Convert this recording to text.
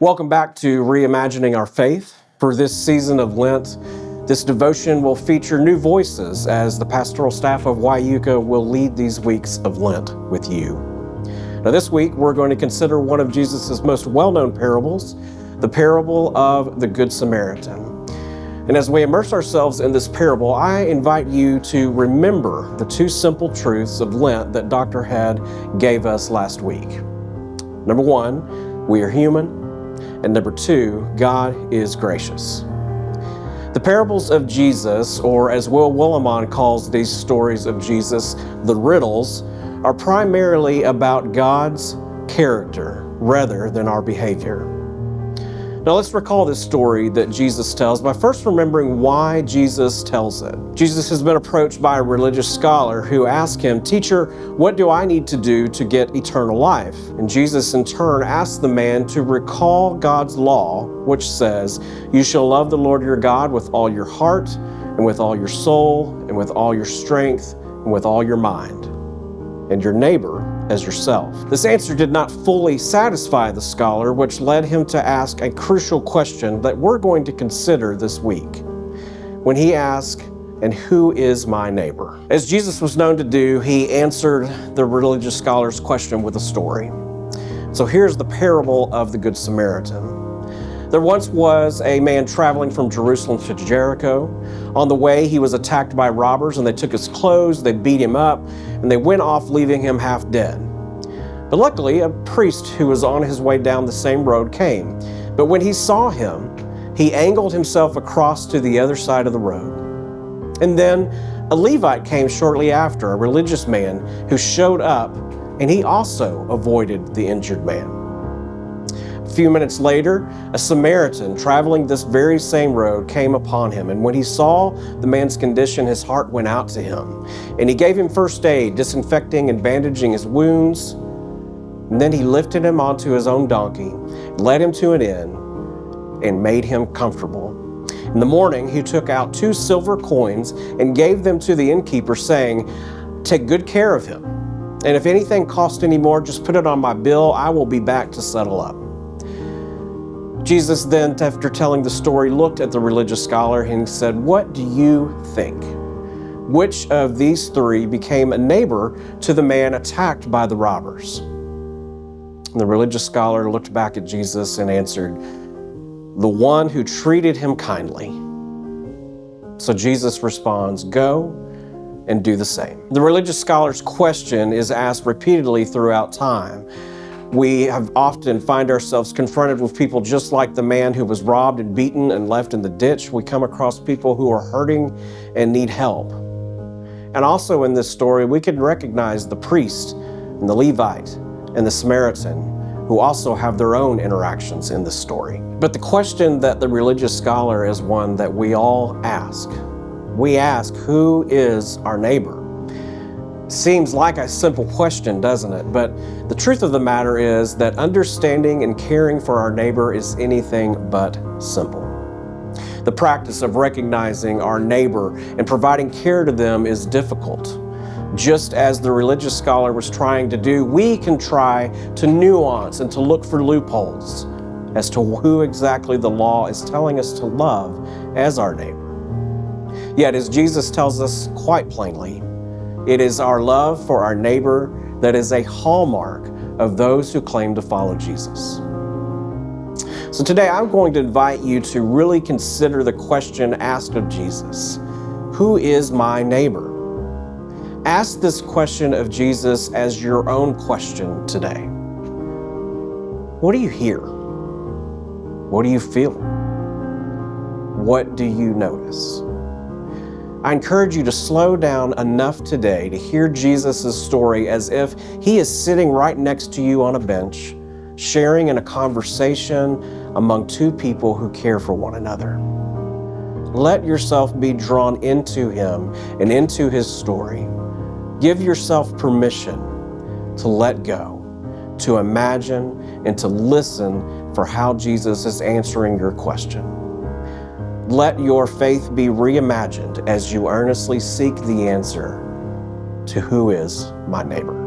Welcome back to Reimagining Our Faith. For this season of Lent, this devotion will feature new voices as the pastoral staff of Wyuka will lead these weeks of Lent with you. Now this week, we're going to consider one of Jesus' most well-known parables, the parable of the Good Samaritan. And as we immerse ourselves in this parable, I invite you to remember the two simple truths of Lent that Dr. Head gave us last week. Number one, we are human. And number two, God is gracious. The parables of Jesus, or as Will Willimon calls these stories of Jesus, the riddles, are primarily about God's character rather than our behavior. Now let's recall this story that Jesus tells by first remembering why Jesus tells it. Jesus has been approached by a religious scholar who asked him, "Teacher, what do I need to do to get eternal life?" And Jesus in turn asked the man to recall God's law, which says, "You shall love the Lord your God with all your heart, and with all your soul, and with all your strength, and with all your mind, and your neighbor as yourself." This answer did not fully satisfy the scholar, which led him to ask a crucial question that we're going to consider this week. When he asked, "And who is my neighbor?" As Jesus was known to do, he answered the religious scholar's question with a story. So here's the parable of the Good Samaritan. There once was a man traveling from Jerusalem to Jericho. On the way, he was attacked by robbers, and they took his clothes, they beat him up, and they went off, leaving him half dead. But luckily, a priest who was on his way down the same road came. But when he saw him, he angled himself across to the other side of the road. And then a Levite came shortly after, a religious man who showed up, and he also avoided the injured man. A few minutes later, a Samaritan traveling this very same road came upon him, and when he saw the man's condition, his heart went out to him. And he gave him first aid, disinfecting and bandaging his wounds. And then he lifted him onto his own donkey, led him to an inn, and made him comfortable. In the morning, he took out 2 silver coins and gave them to the innkeeper, saying, "Take good care of him. And if anything costs any more, just put it on my bill. I will be back to settle up." Jesus then, after telling the story, looked at the religious scholar and said, "What do you think? Which of these 3 became a neighbor to the man attacked by the robbers?" And the religious scholar looked back at Jesus and answered, "The one who treated him kindly." So Jesus responds, "Go and do the same." The religious scholar's question is asked repeatedly throughout time. We have often find ourselves confronted with people just like the man who was robbed and beaten and left in the ditch. We come across people who are hurting and need help. And also in this story, we can recognize the priest and the Levite and the Samaritan, who also have their own interactions in this story. But the question that the religious scholar is one that we all ask. We ask, who is our neighbor? Seems like a simple question, doesn't it? But the truth of the matter is that understanding and caring for our neighbor is anything but simple. The practice of recognizing our neighbor and providing care to them is difficult. Just as the religious scholar was trying to do, we can try to nuance and to look for loopholes as to who exactly the law is telling us to love as our neighbor. Yet, as Jesus tells us quite plainly, it is our love for our neighbor that is a hallmark of those who claim to follow Jesus. So today I'm going to invite you to really consider the question asked of Jesus, who is my neighbor? Ask this question of Jesus as your own question today. What do you hear? What do you feel? What do you notice? I encourage you to slow down enough today to hear Jesus' story as if he is sitting right next to you on a bench, sharing in a conversation among 2 people who care for one another. Let yourself be drawn into him and into his story. Give yourself permission to let go, to imagine, and to listen for how Jesus is answering your question. Let your faith be reimagined as you earnestly seek the answer to who is my neighbor.